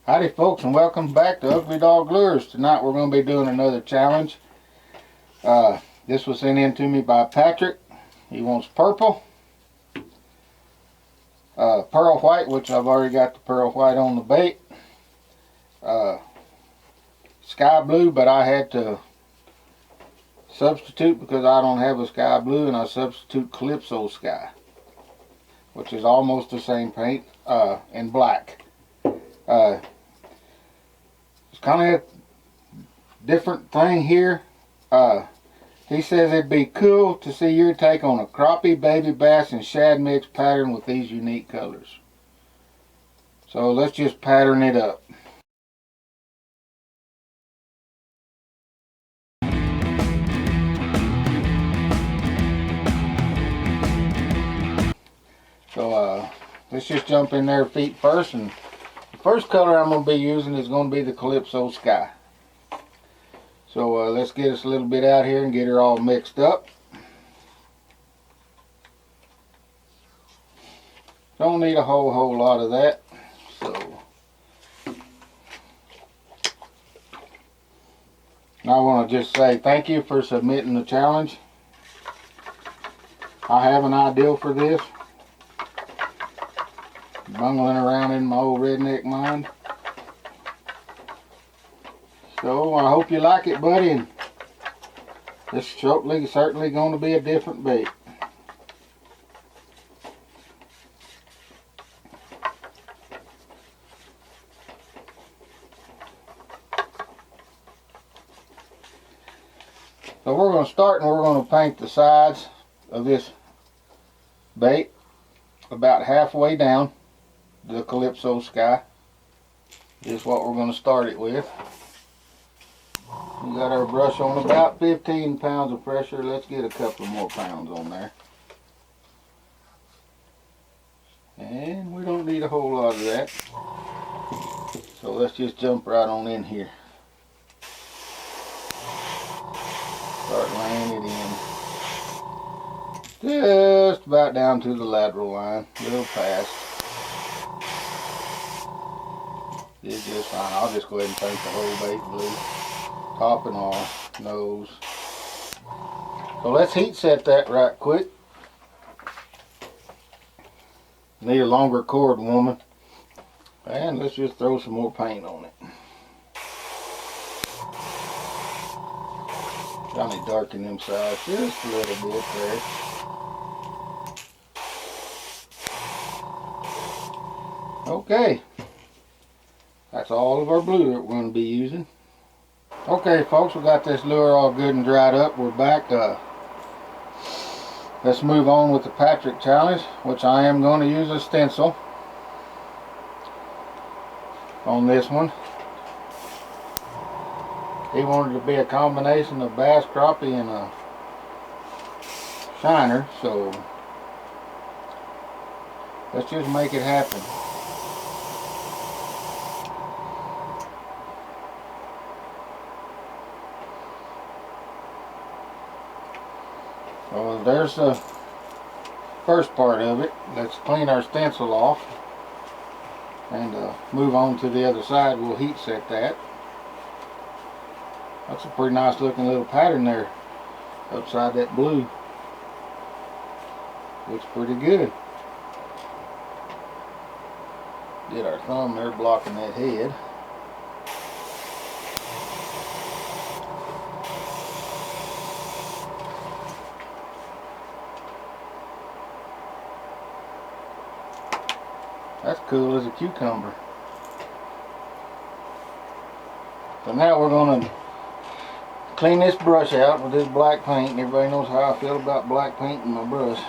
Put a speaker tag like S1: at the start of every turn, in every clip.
S1: Howdy folks, and welcome back to Ugly Dog Lures. Tonight we're going to be doing another challenge. This was sent in to me by Patrick. He wants purple, pearl white, which I've already got the pearl white on the bait, sky blue, but I had to substitute because I don't have a sky blue, and I substitute Calypso Sky, which is almost the same paint, in black. It's kind of a different thing here. He says it'd be cool to see your take on a crappie, baby bass, and shad mix pattern with these unique colors. So let's just pattern it up. So let's just jump in there feet first, and the first color I'm going to be using is going to be the Calypso Sky. So let's get us a little bit out here and get her all mixed up. Don't need a whole lot of that. So I want to just say thank you for submitting the challenge. I have an idea for this. Bungling around in my old redneck mind. So I hope you like it, buddy, and this is certainly going to be a different bait. So we're going to start, and we're going to paint the sides of this bait about halfway down the Calypso Sky. Is what we're going to start it with. We got our brush on about 15 pounds of pressure. Let's get a couple more pounds on there. And we don't need a whole lot of that. So let's just jump right on in here. Start laying it in. Just about down to the lateral line. A little past. It's just fine. I'll just go ahead and paint the whole bait blue. Top and all, nose. So let's heat set that right quick. Need a longer cord, woman. And let's just throw some more paint on it. Trying to darken them sides just a little bit there. Okay. That's all of our blue that we're going to be using. Okay folks, we got this lure all good and dried up. We're back. Let's move on with the Patrick challenge, which I am going to use a stencil on this one. He wanted to be a combination of bass, crappie, and a shiner, so let's just make it happen. So there's the first part of it. Let's clean our stencil off and move on to the other side. We'll heat set that. That's a pretty nice looking little pattern there upside that blue. Looks pretty good. Get our thumb there blocking that head. That's cool as a cucumber. So now we're going to clean this brush out with this black paint. And everybody knows how I feel about black paint in my brush.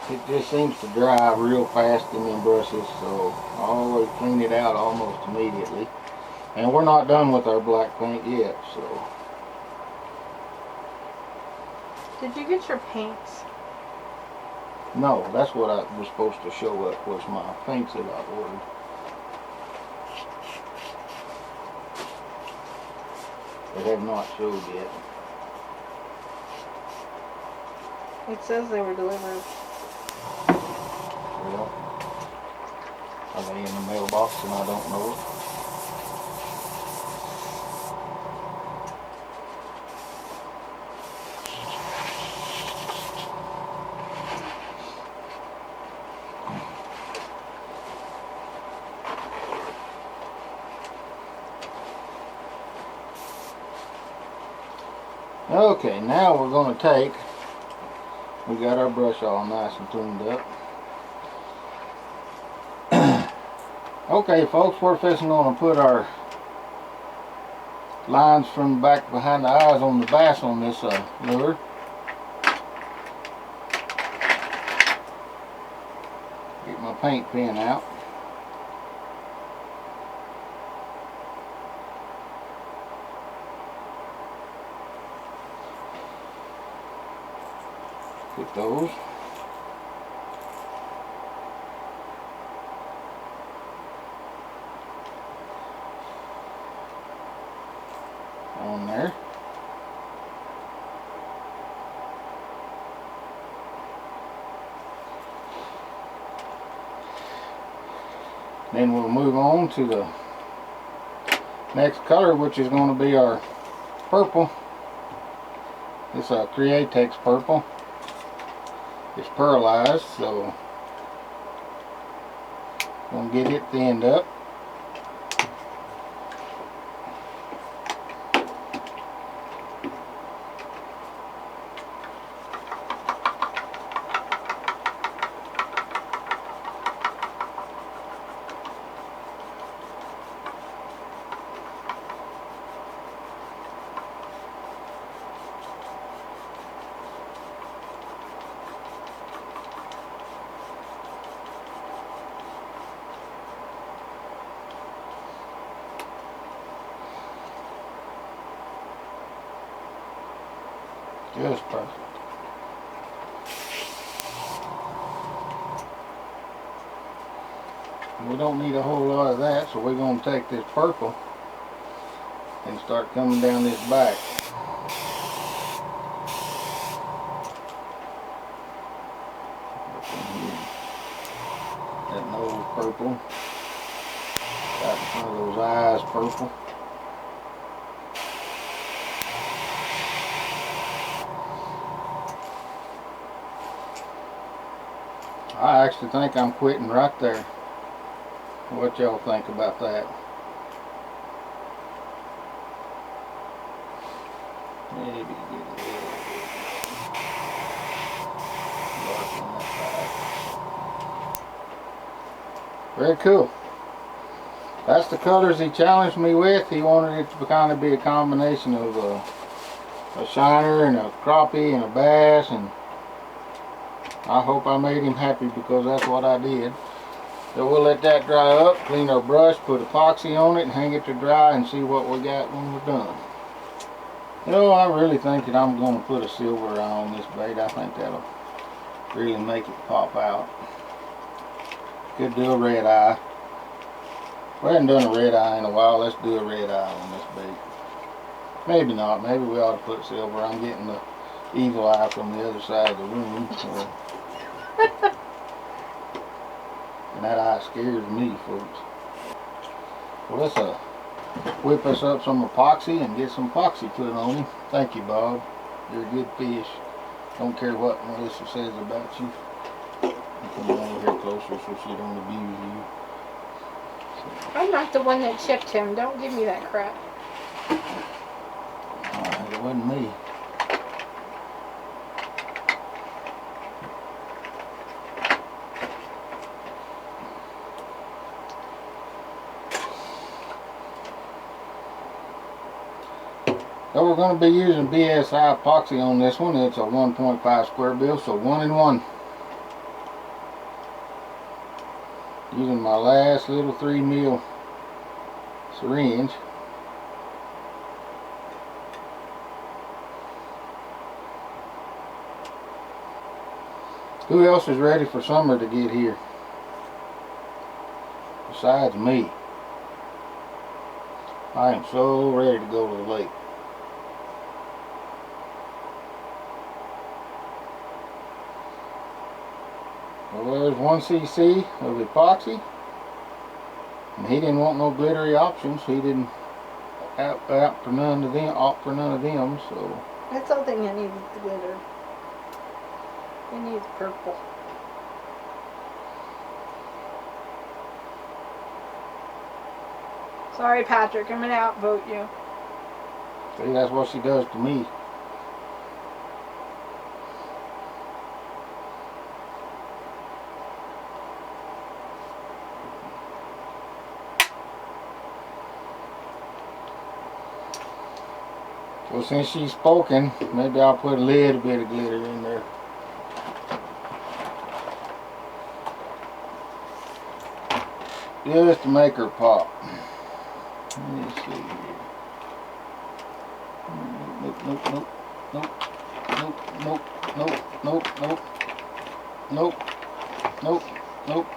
S1: It just seems to dry real fast in them brushes, so I always clean it out almost immediately. And we're not done with our black paint yet, so.
S2: Did you get your paints?
S1: No, that's what I was supposed to show up, was my paints that I ordered. They have not showed yet.
S2: It says they were delivered.
S1: Well, are they in the mailbox and I don't know it? Okay, now we're going to take, we got our brush all nice and cleaned up. Okay folks, we're fixing going to put our lines from the back behind the eyes on the bass on this lure. Get my paint pen out. Put those. On there. Then we'll move on to the next color, which is going to be our purple. It's a Createx purple. It's pearlized, so I'm going to get it thinned up. Just perfect. We don't need a whole lot of that, so we're going to take this purple and start coming down this back. That nose purple. Got in front of those eyes purple. I actually think I'm quitting right there. What y'all think about that? Maybe get a little bit dark on that side. Very cool. That's the colors he challenged me with. He wanted it to kind of be a combination of a shiner and a crappie and a bass, and I hope I made him happy because that's what I did. So we'll let that dry up, clean our brush, put epoxy on it, and hang it to dry and see what we got when we're done. You know, I really think that I'm going to put a silver eye on this bait. I think that'll really make it pop out. Could do a red eye. We haven't done a red eye in a while. Let's do a red eye on this bait. Maybe not. Maybe we ought to put silver. I'm getting the evil eye from the other side of the room. So. And that eye scares me, folks. Well, let's whip us up some epoxy and get some epoxy put on him. Thank you, Bob. You're a good fish. Don't care what Melissa says about you. Come over here closer so she don't abuse you.
S2: I'm not the one that chipped him. Don't give me that crap.
S1: Alright, it wasn't me. So we're going to be using BSI epoxy on this one. It's a 1.5 square bill, so 1 in 1. Using my last little 3 mil syringe. Who else is ready for summer to get here? Besides me. I am so ready to go to the lake. Well, there's 1 cc of epoxy, and he didn't want no glittery options. He didn't opt for none of them. So
S2: That's all thing I need is the glitter. It needs purple. Sorry, Patrick, I'm gonna outvote you.
S1: see, that's what she does to me. Well, since she's spoken, maybe I'll put a little bit of glitter in there. Just to make her pop. Let me see here. Nope, nope, nope, nope, nope, nope, nope, nope, nope, nope, nope, nope.
S2: Nope.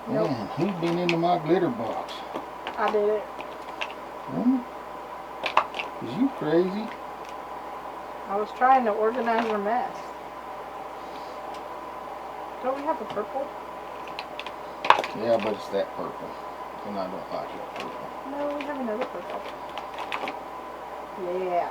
S1: Man, who's been into my glitter box?
S2: I did it.
S1: Hmm? Is you crazy?
S2: I was trying to organize your mess. Don't we have a purple?
S1: Yeah, but it's that purple. And I don't like that purple.
S2: No, we have another purple. Yeah.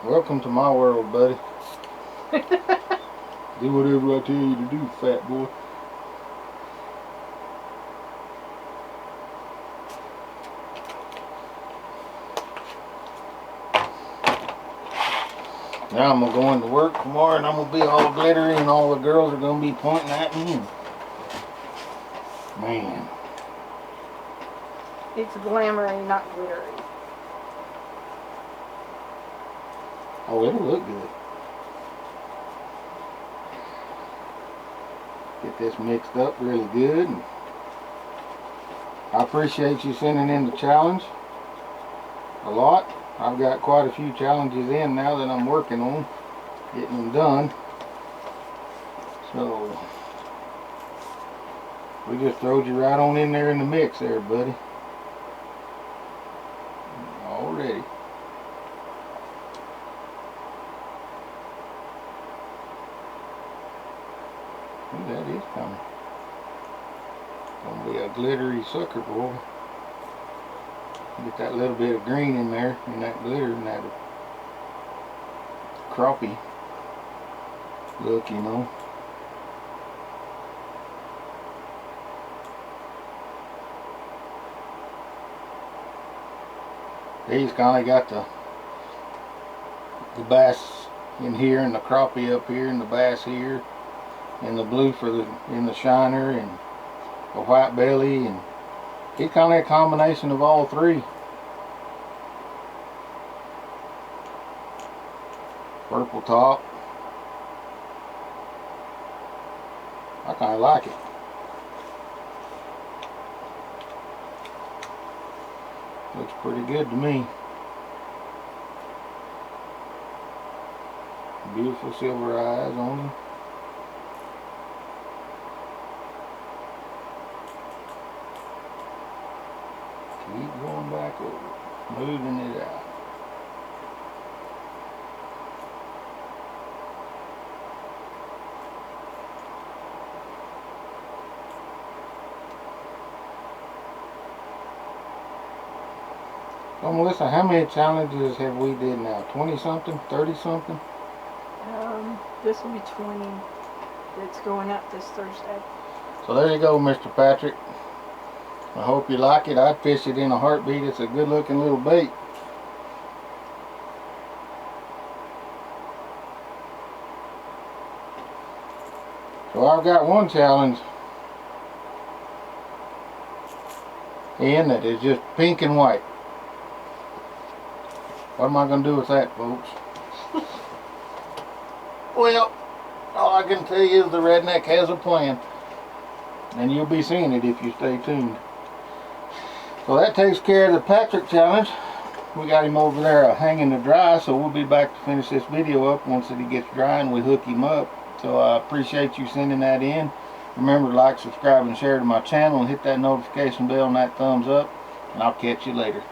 S1: Welcome to my world, buddy. Do whatever I tell you to do, fat boy. Now I'm going to go into work tomorrow and I'm going to be all glittery and all the girls are going to be pointing at me. Man.
S2: It's glamoury, not glittery.
S1: Oh, it'll look good. Get this mixed up really good. And I appreciate you sending in the challenge a lot. I've got quite a few challenges in now that I'm working on getting them done. So we just throwed you right on in there in the mix there, buddy. Already. Ooh, that is coming. Gonna be a glittery sucker, boy. Get that little bit of green in there, and that glitter, and that crappie look, you know. He's kind of got the bass in here, and the crappie up here, and the bass here, and the blue for the in the shiner, and a white belly, and he's kind of a combination of all three. Purple top. I kind of like it. Looks pretty good to me. Beautiful silver eyes on him. Keep going back over, moving it out. So Melissa, how many challenges have we did now? 20 something? 30 something?
S2: This will be 20. It's going up this Thursday.
S1: So there you go, Mr. Patrick. I hope you like it. I'd fish it in a heartbeat. It's a good looking little bait. So I've got one challenge in that is just pink and white. What am I going to do with that, folks? Well, all I can tell you is the redneck has a plan. And you'll be seeing it if you stay tuned. So that takes care of the Patrick challenge. We got him over there hanging to dry, so we'll be back to finish this video up once he gets dry and we hook him up. So I appreciate you sending that in. Remember to like, subscribe, and share to my channel, and hit that notification bell and that thumbs up. And I'll catch you later.